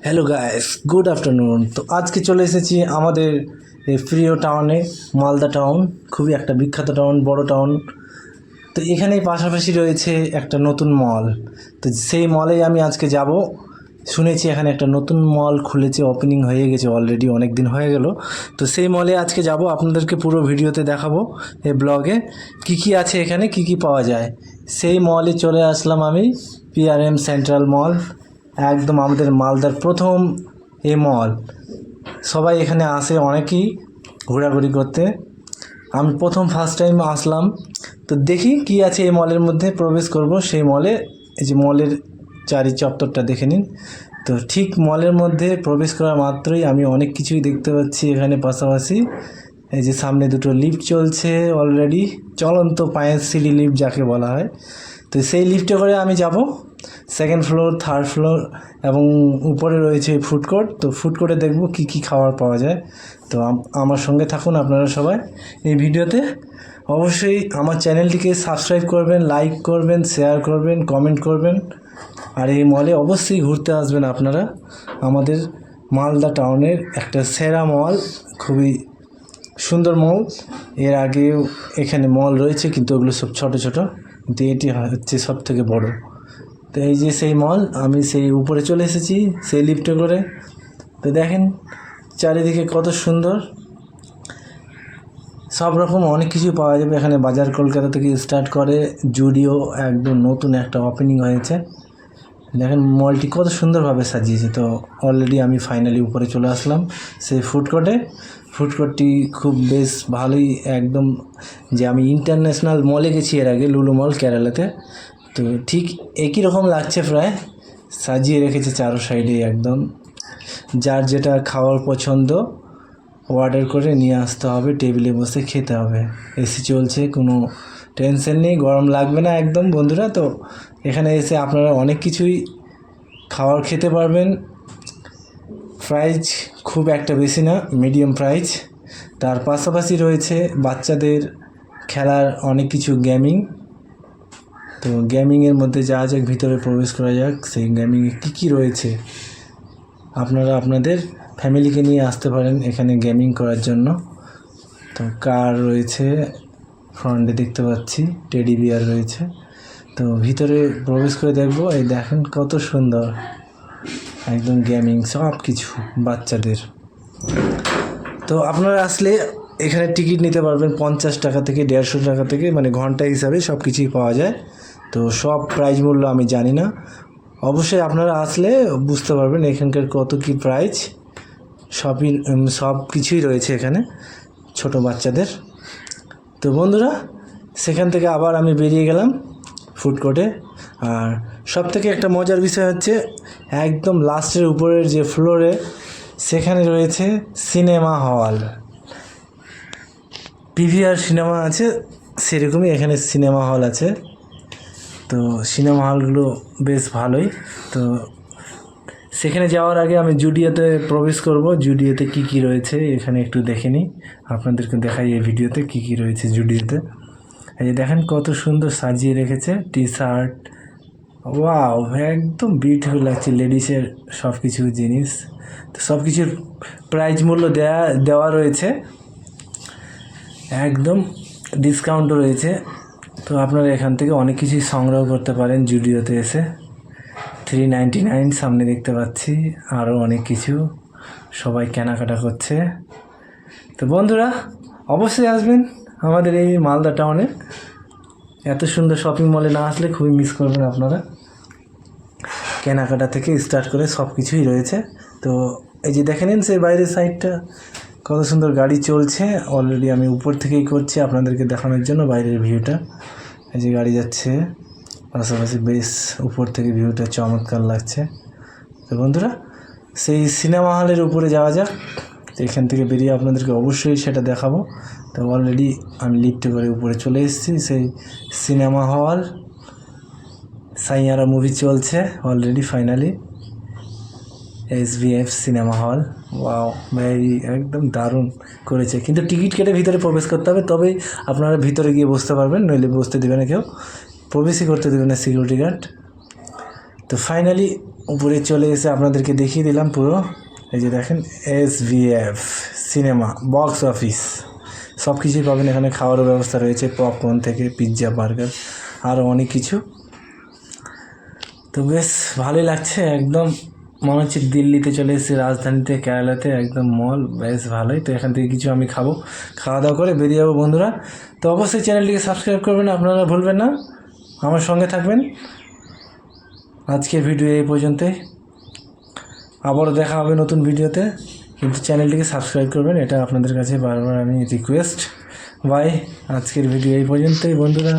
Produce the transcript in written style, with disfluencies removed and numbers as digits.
Hello guys, good afternoon. তো আজকে চলে এসেছি আমাদের এই প্রিয় টাউনে, মালদা টাউন। খুবই একটা বিখ্যাত টাউন, বড় টাউন। তো এখানেই পাশাপাশি রয়েছে একটা নতুন মল। তো সেই মলেই আমি আজকে যাব। শুনেছি এখানে একটা নতুন মল খুলেছে, ওপেনিং হয়ে গেছে অলরেডি, অনেক দিন হয়ে গেল। তো সেই মলে আজকে যাব, আপনাদেরকে পুরো ভিডিওতে দেখাবো এই ব্লগে কি কি আছে এখানে, কি কি পাওয়া যায়। সেই মলে চলে আসলাম আমি, পিআরএম সেন্ট্রাল মল। একদম আমাদের মালদার প্রথম এই মল। সবাই এখানে আসে অনেকেই ঘোরাঘুরি করতে। আমি ফার্স্ট টাইম আসলাম। তো দেখি কি আছে এই মলের মধ্যে, প্রবেশ করব সেই মলে। এই যে মলের চারি চত্বরটা দেখে নিন। তো ঠিক মলের মধ্যে প্রবেশ করা মাত্রই আমি অনেক কিছুই দেখতে পাচ্ছি এখানে। পাশাপাশি এই যে সামনে দুটো লিফট চলছে অলরেডি, চলন্ত পায়ের সিঁড়ি লিফট যাকে বলা হয়। তো সেই লিফটে করে আমি যাব সেকেন্ড ফ্লোর, থার্ড ফ্লোর, এবং উপরে রয়েছে ফুড কোর্ট। তো ফুড কোর্টে দেখব কি কি খাবার পাওয়া যায়। তো আমার সঙ্গে থাকুন আপনারা সবাই এই ভিডিওতে। অবশ্যই আমার চ্যানেলটিকে সাবস্ক্রাইব করবেন, লাইক করবেন, শেয়ার করবেন, কমেন্ট করবেন। আর এই মলে অবশ্যই ঘুরতে আসবেন আপনারা। আমাদের মালদা টাউনের একটা সেরা মল, খুবই সুন্দর মল। এর আগেও এখানে মল রয়েছে, কিন্তু ওগুলো সব ছোট ছোট, কিন্তু এটি হচ্ছে সব থেকে বড়। তো এই যে সেই মল, আমি সেই উপরে চলে এসেছি সেই লিফটে করে। তো দেখেন চারিদিকে কত সুন্দর, সব রকম অনেক কিছু পাওয়া যাবে এখানে। বাজার কলকাতা থেকে স্টার্ট করে জুডিও, একদম নতুন একটা ওপেনিং হয়েছে। দেখেন মলটি কত সুন্দরভাবে সাজিয়েছে। তো অলরেডি আমি ফাইনালি উপরে চলে আসলাম সেই ফুড কোর্টে। ফুড কোর্টটি খুব বেশ ভালোই, একদম যে আমি ইন্টারন্যাশনাল মলে গেছি এর আগে, লুলু মল কেরালাতে। তো ঠিক একই রকম লাগছে প্রায়, সাজিয়ে রেখেছে চারো সাইডে একদম। যার যেটা খাওয়ার পছন্দ অর্ডার করে নিয়ে আসতে হবে, টেবিলে বসে খেতে হবে। এসি চলছে, কোনো টেনশন নেই, গরম লাগবে না একদম বন্ধুরা। তো এখানে এসে আপনারা অনেক কিছুই খাবার খেতে পারবেন। প্রাইস খুব একটা বেশি না, মিডিয়াম প্রাইস। তার পাশাপাশি রয়েছে বাচ্চাদের খেলার অনেক কিছু, গেমিং। তো গেমিংয়ের মধ্যে যাওয়া যাক, ভিতরে প্রবেশ করা যাক। সেই গেমিংয়ে কী কী রয়েছে, আপনারা আপনাদের ফ্যামিলিকে নিয়ে আসতে পারেন এখানে গেমিং করার জন্য। তো কার রয়েছে, ফ্রন্টে দেখতে পাচ্ছি টেডি বিয়ার রয়েছে। তো ভিতরে প্রবেশ করে দেখব। এই দেখেন কত সুন্দর, একদম গেমিং সব কিছু বাচ্চাদের। তো আপনারা আসলে এখানে টিকিট নিতে পারবেন 50 টাকা থেকে 150 টাকা থেকে, মানে ঘন্টা হিসাবে সব কিছুই পাওয়া যায়। তো সব প্রাইস মূল্য আমি জানি না, অবশ্যই আপনারা আসলে বুঝতে পারবেন এখানকার কত কি প্রাইস। সব কিছুই রয়েছে এখানে ছোট বাচ্চাদের। তো বন্ধুরা, সেখান থেকে আবার আমি বেরিয়ে গেলাম ফুড কোর্টে। আর সব থেকে একটা মজার বিষয় হচ্ছে, একদম লাস্টের উপরের যে ফ্লোরে, সেখানে রয়েছে সিনেমা হল। পিভিআর সিনেমা আছে, সেরকমই এখানে সিনেমা হল আছে। তো সিনেমা হলগুলো বেশ ভালোই। তো সেখানে যাওয়ার আগে আমি জুডিওতে প্রবেশ করব। জুডিওতে কি কি রয়েছে এখানে একটু দেখে নিই, আপনাদেরকে দেখাই এই ভিডিওতে কি কি রয়েছে জুডিওতে। এই যে দেখেন কত সুন্দর সাজিয়ে রেখেছে, টি শার্ট, ওয়াও, একদম বিউটিফুল লাগছে। লেডিসের সব কিছু জিনিস, তো সব কিছুর প্রাইস মূল্য দেওয়া রয়েছে, একদম ডিসকাউন্টও রয়েছে। তো আপনারা এখান থেকে অনেক কিছুই সংগ্রহ করতে পারেন জুডিওতে এসে। 399 সামনে দেখতে পাচ্ছি, আরও অনেক কিছু, সবাই কেনাকাটা করছে। তো বন্ধুরা অবশ্যই আসবেন আমাদের এই মালদা টাউনে। এত সুন্দর শপিং মলে না আসলে খুবই মিস করবেন আপনারা। কেনাকাটা থেকে স্টার্ট করে সব কিছুই রয়েছে। তো এই যে দেখে নিন সেই বাইরের সাইডটা, কত সুন্দর গাড়ি চলছে। অলরেডি আমি উপর থেকেই করছি আপনাদেরকে দেখানোর জন্য বাইরের ভিউটা। এই যে গাড়ি যাচ্ছে, পাশাপাশি বেশ উপর থেকে ভিউটা চমৎকার লাগছে। তো বন্ধুরা, সেই সিনেমা হলের উপরে যাওয়া যাক। তো এখান থেকে বেরিয়ে আপনাদেরকে অবশ্যই সেটা দেখাবো। তো অলরেডি আমি লিফটে করে উপরে চলে এসেছি সেই সিনেমা হল। সাইয়ারা মুভি চলছে already, finally SVF cinema hall. Wow, very, একদম দারুণ করেছে। কিন্তু টিকিট কেটে ভিতরে প্রবেশ করতে হবে, তবেই আপনারা ভিতরে গিয়ে বসতে পারবেন, নইলে বসতে দেবে না কেউ, প্রবেশই করতে দেবে না সিকিউরিটি গার্ড। তো ফাইনালি উপরে চলে এসে আপনাদেরকে দেখিয়ে দিলাম পুরো। এই যে দেখেন SVF সিনেমা বক্স অফিস সব কিছুই পাবেন এখানে। খাওয়ারও ব্যবস্থা রয়েছে, পপকর্ন থেকে পিৎজা, বার্গার, আরও অনেক কিছু। তো বেশ ভালোই লাগছে, একদম মনে হচ্ছে দিল্লিতে চলে এসেছি, রাজধানীতে, কেরালাতে, একদম মল। বেশ ভালোই। তো এখান থেকে কিছু আমি খাবো, খাওয়া দাওয়া করে বেরিয়ে যাবো বন্ধুরা। তো অবশ্যই চ্যানেলটিকে সাবস্ক্রাইব করবেন, আপনারা ভুলবেন না, আমার সঙ্গে থাকবেন। আজকের ভিডিও এই পর্যন্তই, আবারও দেখা হবে নতুন ভিডিওতে, কিন্তু চ্যানেলটিকে সাবস্ক্রাইব করবেন, এটা আপনাদের কাছে বারবার আমি রিকোয়েস্ট। বাই, আজকের ভিডিও এই পর্যন্তই বন্ধুরা।